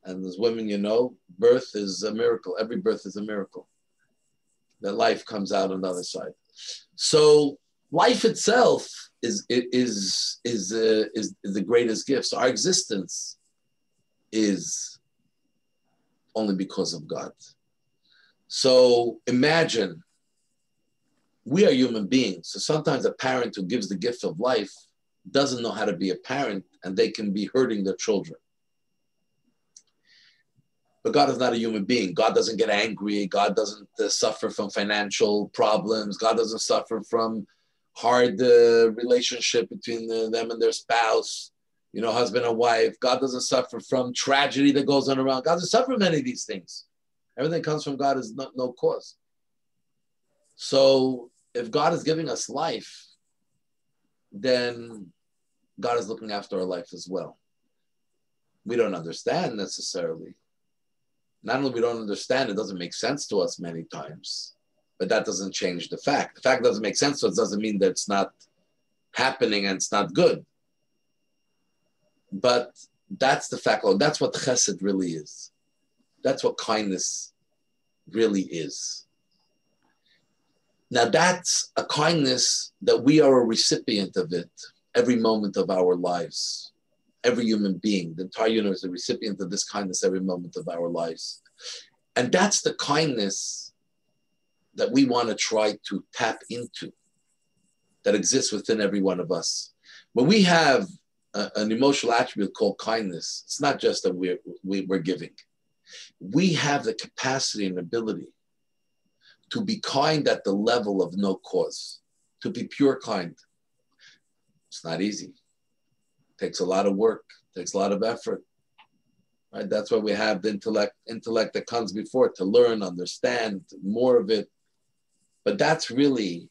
And as women, birth is a miracle. Every birth is a miracle. That life comes out on the other side. So life itself is the greatest gift. So our existence is only because of God. So imagine we are human beings. So sometimes a parent who gives the gift of life doesn't know how to be a parent, and they can be hurting their children. But God is not a human being. God doesn't get angry. God doesn't suffer from financial problems. God doesn't suffer from hard relationship between them and their spouse, husband and wife. God doesn't suffer from tragedy that goes on around. God doesn't suffer from any of these things. Everything comes from God is no cause. So if God is giving us life, then God is looking after our life as well. We don't understand necessarily. Not only we don't understand, it doesn't make sense to us many times, but that doesn't change the fact. The fact doesn't make sense to us doesn't mean that it's not happening and it's not good. But that's the fact. That's what chesed really is. That's what kindness really is. Now that's a kindness that we are a recipient of it every moment of our lives. Every human being, the entire universe is a recipient of this kindness every moment of our lives. And that's the kindness that we want to try to tap into, that exists within every one of us. When we have an emotional attribute called kindness, it's not just that we're giving. We have the capacity and ability to be kind at the level of no cause, to be pure kind. It's not easy. It takes a lot of work, takes a lot of effort. Right? That's why we have the intellect that comes before it, to learn, understand more of it. But that's really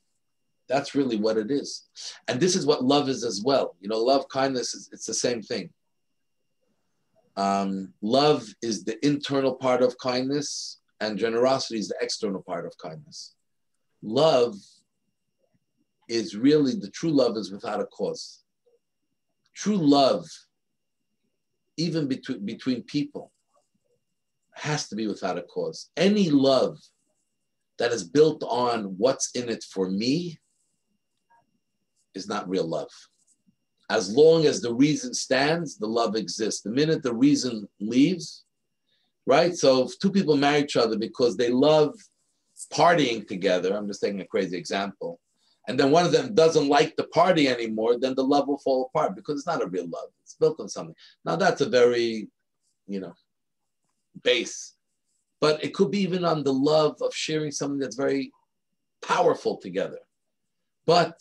what it is. And this is what love is as well. Love, kindness, it's the same thing. Love is the internal part of kindness, and generosity is the external part of kindness. Love is really, the true love is without a cause. True love, even between people, has to be without a cause. Any love that is built on what's in it for me is not real love. As long as the reason stands, the love exists. The minute the reason leaves, right? So if two people marry each other because they love partying together, I'm just taking a crazy example, and then one of them doesn't like the party anymore, then the love will fall apart because it's not a real love. It's built on something. Now that's a very, base, but it could be even on the love of sharing something that's very powerful together. But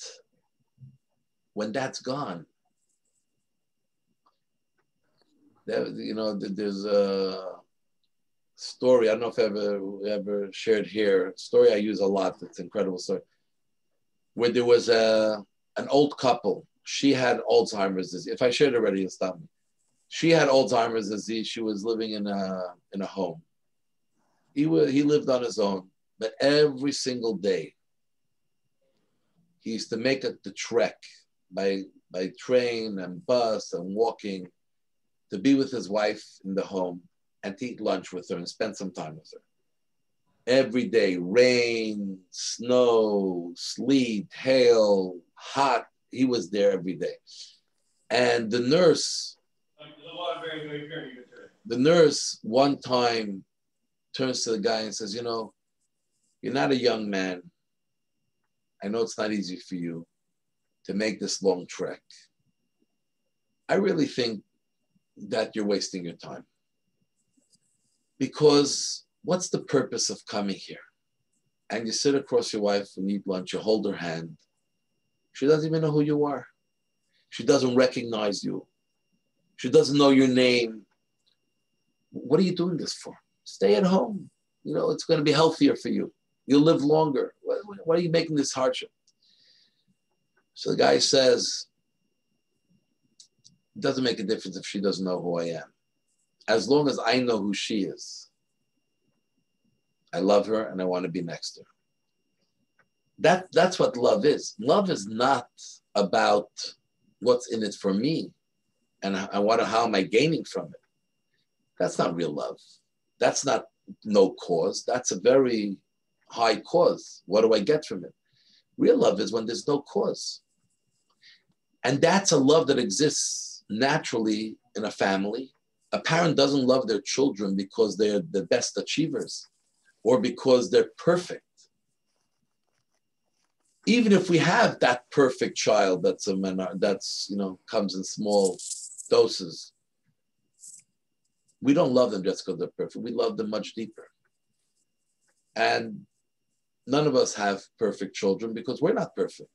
when that's gone, there's a story, I don't know if I ever shared here, a story I use a lot, it's an incredible story, where there was an old couple. She had Alzheimer's disease. If I shared already, you'll stop me. She had Alzheimer's disease. She was living in a home. He lived on his own, but every single day, he used to make the trek by train and bus and walking to be with his wife in the home and to eat lunch with her and spend some time with her. Every day, rain, snow, sleet, hail, hot, he was there every day. And the nurse one time turns to the guy and says, you're not a young man. I know it's not easy for you to make this long trek. I really think that you're wasting your time. Because what's the purpose of coming here? And you sit across your wife and eat lunch, you hold her hand. She doesn't even know who you are. She doesn't recognize you. She doesn't know your name. What are you doing this for? Stay at home. It's going to be healthier for you. You'll live longer. Why are you making this hardship? So the guy says, it doesn't make a difference if she doesn't know who I am. As long as I know who she is, I love her and I want to be next to her. That's what love is. Love is not about what's in it for me and how am I gaining from it. That's not real love. That's not no cause. That's a very high cause. What do I get from it? Real love is when there's no cause. And that's a love that exists naturally in a family. A parent doesn't love their children because they're the best achievers or because they're perfect. Even if we have that perfect child that's comes in small doses, we don't love them just because they're perfect. We love them much deeper. And none of us have perfect children because we're not perfect.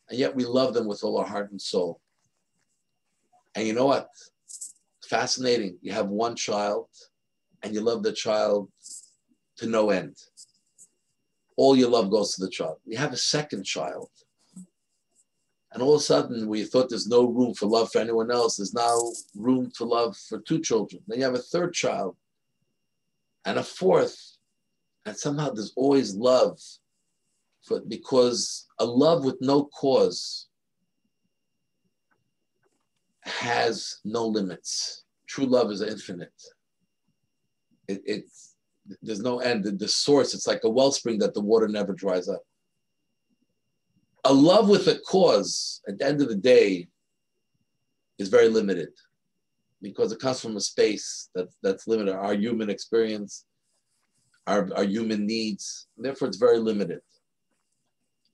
And yet we love them with all our heart and soul. And you know what? Fascinating. You have one child and you love the child to no end. All your love goes to the child. You have a second child. And all of a sudden, where you thought there's no room for love for anyone else, there's now room for love for two children. Then you have a third child and a fourth. And somehow there's always love because a love with no cause has no limits. True love is infinite. There's no end. The source, it's like a wellspring that the water never dries up. A love with a cause, at the end of the day, is very limited because it comes from a space that's limited. Our human experience, our human needs, therefore it's very limited.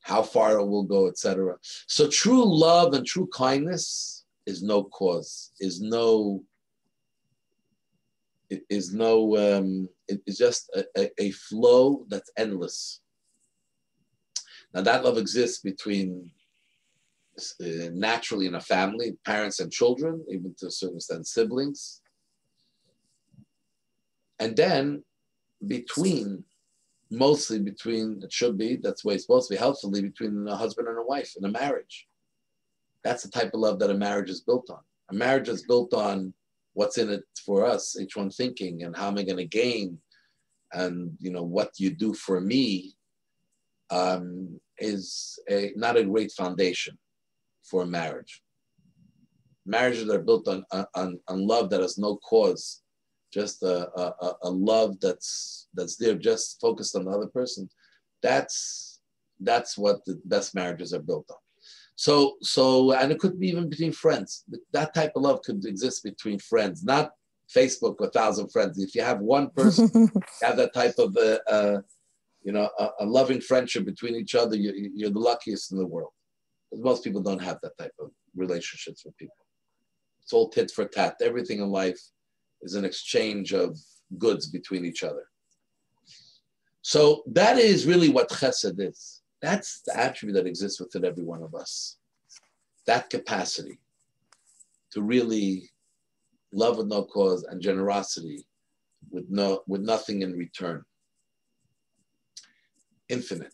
How far it will go, etc. So true love and true kindness is no cause, it's just a flow that's endless. Now that love exists between naturally in a family, parents and children, even to a certain extent siblings. And then mostly between, it should be, that's the way it's supposed to be, healthfully between a husband and a wife in a marriage. That's the type of love that a marriage is built on. A marriage is built on what's in it for us, each one thinking, and how am I going to gain, and what you do for me is not a great foundation for a marriage. Marriages are built on love that has no cause, just a love that's there, just focused on the other person. That's what the best marriages are built on. So, and it could be even between friends. That type of love could exist between friends, not Facebook, 1,000 friends. If you have one person, have that type of a loving friendship between each other, you're the luckiest in the world. Most people don't have that type of relationships with people. It's all tit for tat. Everything in life is an exchange of goods between each other. So that is really what chesed is. That's the attribute that exists within every one of us. that capacity to really love with no cause and generosity with nothing in return. Infinite.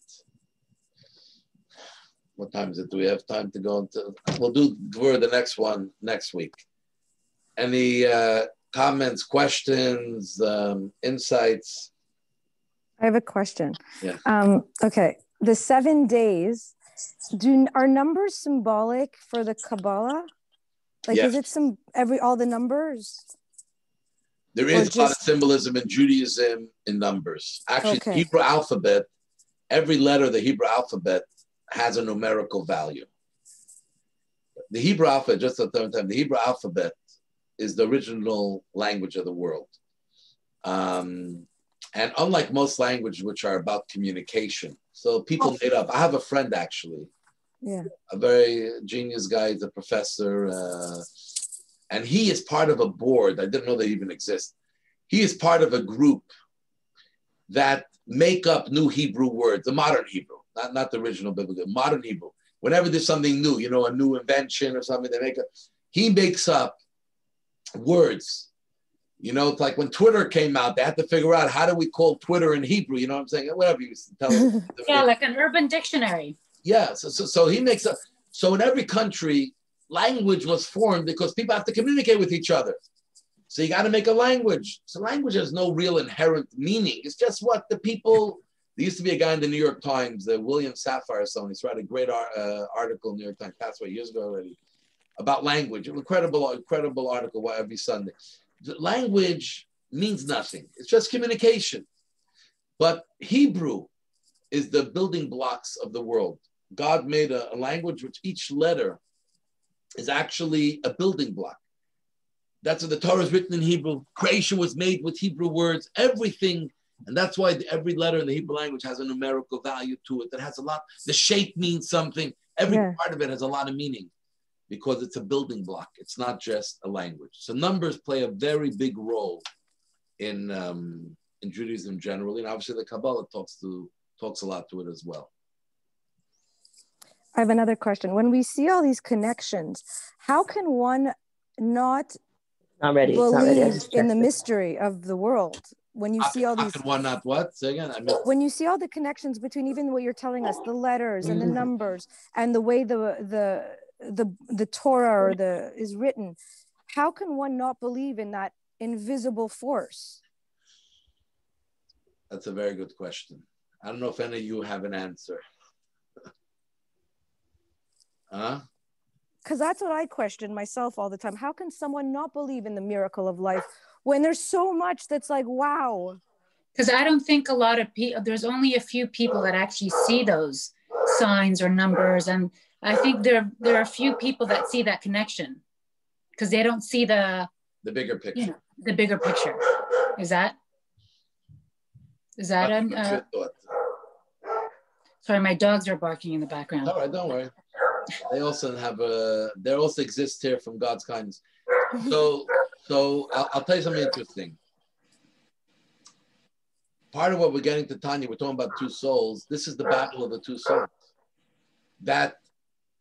What time is it? Do we have time to go into? We'll do the next one next week. Any comments, questions, insights? I have a question. Yeah. Okay. The 7 days, are numbers symbolic for the Kabbalah? Like, yes. Is it all the numbers? There is a lot of symbolism in Judaism in numbers. Actually, the Hebrew alphabet, every letter of the Hebrew alphabet has a numerical value. The Hebrew alphabet, just at the time, the Hebrew alphabet is the original language of the world. And unlike most languages, which are about communication, so people made up. I have a friend, actually, a very genius guy, he's a professor, and he is part of a board. I didn't know they even exist. He is part of a group that make up new Hebrew words, the modern Hebrew, not the original biblical, modern Hebrew. Whenever there's something new, a new invention or something, he makes up words. It's like when Twitter came out, they had to figure out how do we call Twitter in Hebrew, you know what I'm saying? Whatever you tell them. Yeah, like an urban dictionary. Yeah, so he makes up, so in every country, language was formed because people have to communicate with each other. So you got to make a language. So language has no real inherent meaning. It's just what the people, there used to be a guy in the New York Times, William Safire, someone, he's wrote a great article in the New York Times, passed away years ago already, about language. An incredible article every Sunday. The language means nothing. It's just communication. But Hebrew is the building blocks of the world. God made a language which each letter is actually a building block. That's what the Torah is written in Hebrew. Creation was made with Hebrew words, everything. And that's why every letter in the Hebrew language has a numerical value to it. That has a lot. The shape means something. Every part of it has a lot of meaning because it's a building block. It's not just a language. So numbers play a very big role in Judaism generally. And obviously the Kabbalah talks a lot to it as well. I have another question. When we see all these connections, how can one not believe in the mystery of the world? When you see all these, how can one not what? Say again. When you see all the connections between even what you're telling us, the letters and the numbers, and the way the Torah is written, how can one not believe in that invisible force? That's a very good question. I don't know if any of you have an answer. Because that's what I question myself all the time. How can someone not believe in the miracle of life when there's so much that's like, wow? Because I don't think a lot of people, there's only a few people that actually see those signs or numbers. And I think there are a few people that see that connection because they don't see the bigger picture. The bigger picture. Is that sorry, my dogs are barking in the background. All right, don't worry. They also exist here from God's kindness. So I'll tell you something interesting. Part of what we're getting to Tanya, we're talking about two souls. This is the battle of the two souls. That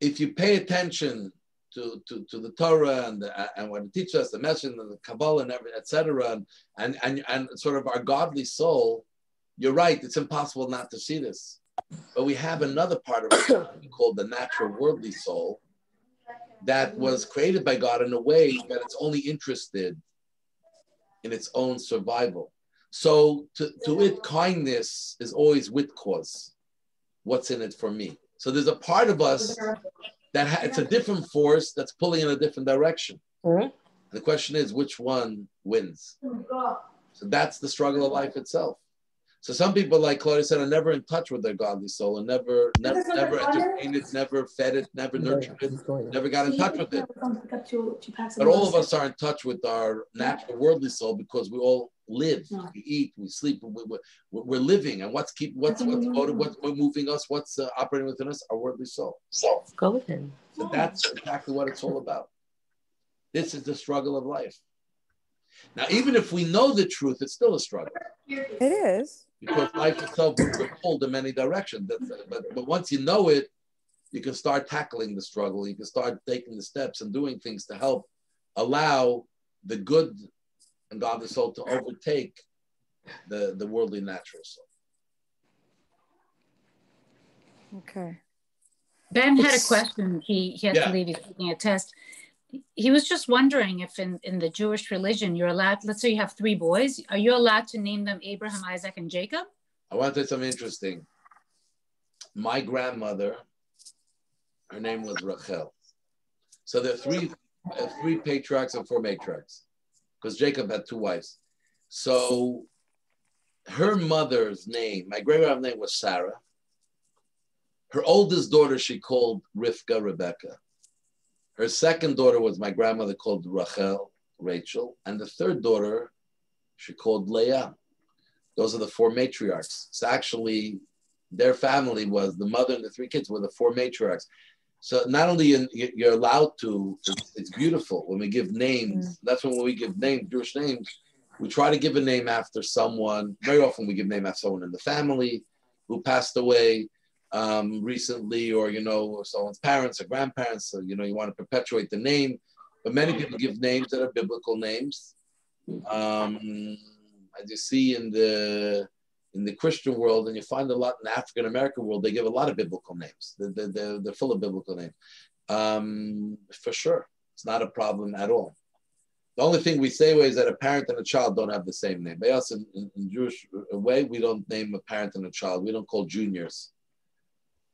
if you pay attention to the Torah and what it teaches us, the message and the Kabbalah and everything, etc., and sort of our godly soul, you're right. It's impossible not to see this. But we have another part of it called the natural worldly soul that was created by God in a way that it's only interested in its own survival. So to it, kindness is always with cause. What's in it for me? So there's a part of us that it's a different force that's pulling in a different direction. The question is, which one wins? So that's the struggle of life itself. So some people, like Claudia said, are never in touch with their godly soul and never entertained it, never fed it, never nurtured it, never got in touch with it. But all of us are in touch with our natural worldly soul because we all live, we eat, we sleep, we're living. And what's moving us, what's operating within us? Our worldly soul. Go with him. So that's exactly what it's all about. This is the struggle of life. Now, even if we know the truth, it's still a struggle. It is. Because life itself, we're pulled in many directions. But once you know it, you can start tackling the struggle. You can start taking the steps and doing things to help allow the good and godly soul to overtake the worldly natural soul. Okay. Ben had a question. He had to leave. He's taking a test. He was just wondering if in the Jewish religion you're allowed, let's say you have 3 boys, are you allowed to name them Abraham, Isaac, and Jacob? I want to tell you something interesting. My grandmother, her name was Rachel. So there are 3 patriarchs and 4 matriarchs, because Jacob had 2 wives. So her mother's name, my great-grandmother's name was Sarah. Her oldest daughter she called Rivka, Rebecca. Her second daughter was my grandmother called Rachel, Rachel. And the third daughter she called Leah. Those are the 4 matriarchs. So actually, their family was the mother and the 3 kids were the 4 matriarchs. So not only you're allowed to, it's beautiful when we give names. That's when we give names, Jewish names, we try to give a name after someone. Very often we give a name after someone in the family who passed away recently, or, someone's parents or grandparents. So, you want to perpetuate the name. But many people give names that are biblical names. As you see in the Christian world, and you find a lot in the African American world, they give a lot of biblical names. They're full of biblical names. For sure, it's not a problem at all. The only thing we say is that a parent and a child don't have the same name. But us in Jewish way, we don't name a parent and a child. We don't call juniors.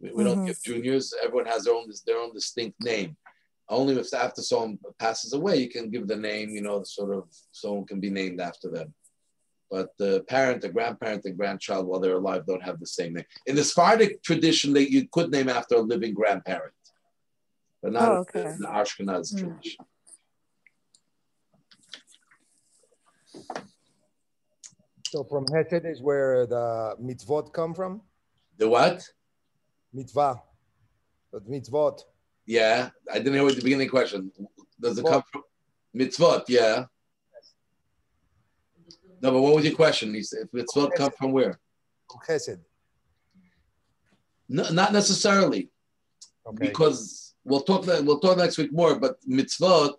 We don't give juniors. Everyone has their own distinct name. Only if after someone passes away, you can give the name, sort of someone can be named after them. But the parent, the grandparent, and grandchild, while they're alive, don't have the same name. In the Sephardic tradition, that you could name after a living grandparent, but not in the Ashkenaz tradition. So from Hesed is where the mitzvot come from? The what? Mitzvah. But mitzvot. Yeah, I didn't hear what the beginning question. Does it come from mitzvot? Yeah. No, but what was your question? He said, mitzvot come from where? From Chesed. No, not necessarily, because we'll talk next week more. But mitzvot,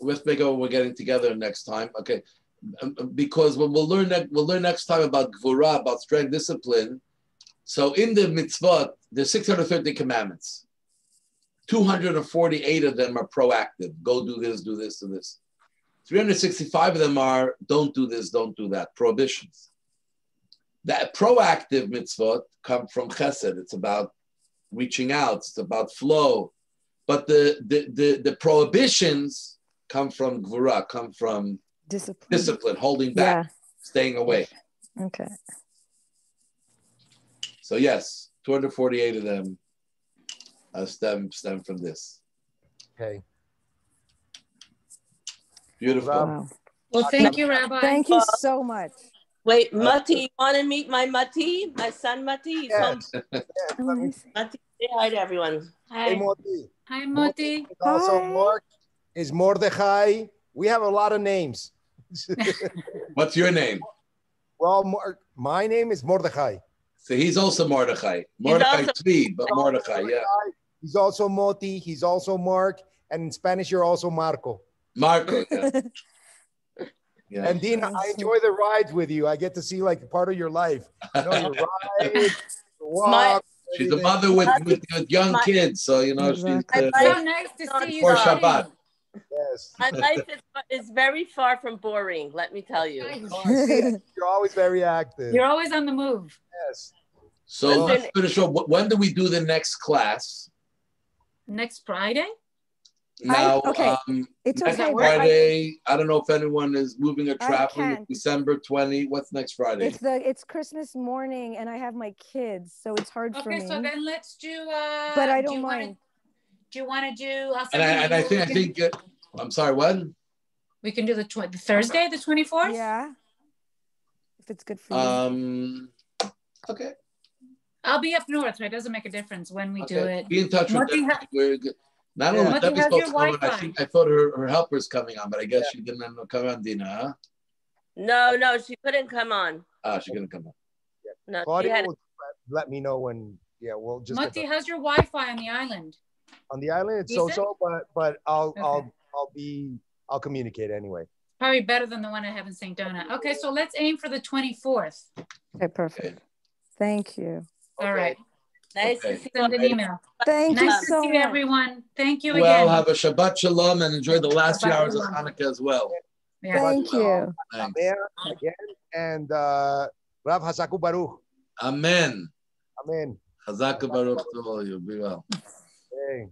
we're getting together next time, okay? Because we'll learn next time about gvura, about strength, discipline. So in the mitzvot, there's 630 commandments. 248 of them are proactive. Go do this, do this, do this. 365 of them are don't do this, don't do that, prohibitions. That proactive mitzvot come from chesed. It's about reaching out. It's about flow. But the prohibitions come from gvura, come from discipline, holding back, staying away. Okay. So yes, 248 of them stem from this. Okay. Beautiful. Wow. Well, thank you, Rabbi. Thank you so much. Wait, Mati, you want to meet my Mati? My son Mati? He's home. Mati, say hi to everyone. Hi. Hey, Moti. Hi, Moti. Also, Mark is Mordechai. We have a lot of names. What's your name? Well, my name is Mordechai. So he's also Mordechai. Mordechai Tzvi, but Mordechai, yeah. He's also Moti. He's also Mark. And in Spanish, you're also Marco. Marco, yeah. Yeah. And Dina, I enjoy the rides with you. I get to see like part of your life. Your ride, walk. She's a mother with young kids, so she's so nice to see you. For Chabad. Yes. My life is very far from boring, let me tell you. You're always very active. You're always on the move. Yes. So let's finish up. When do we do the next class? Next Friday? Now, it's next okay. Friday, I don't know if anyone is moving or traveling. It's December 20. What's next Friday? It's Christmas morning, and I have my kids, so it's hard for me. Okay, so then let's do. But I don't mind. Do you want to do? I think. I'm sorry. What? We can do the Thursday, the 24th. Yeah. If it's good for you. Okay. I'll be up north, so it doesn't make a difference when we do it. Be in touch with them. We're good. Not only Debbie's supposed to come on, I thought her helper's coming on, but I guess she didn't come on, Dina, huh? No, she couldn't come on. She couldn't come on. No, Claudia let me know when. Yeah, we'll just. Mati, how's your Wi-Fi on the island? On the island, it's Decent? so-so, but I'll Okay. I'll communicate anyway. Probably better than the one I have in St. Donat. Okay, so let's aim for the 24th. Okay, perfect. Thank you. All right. Nice Okay. to see Send an you. email. Thank you Nice to so see much. everyone. Thank you Well, again. have a Shabbat Shalom and enjoy the last few Shabbat hours of Shalom. Hanukkah as well. Yeah. Thank you. Thanks. Again, and Rav Hazaku Baruch. Amen. Amen. Chazak Baruch to all of you. Be well. Hey.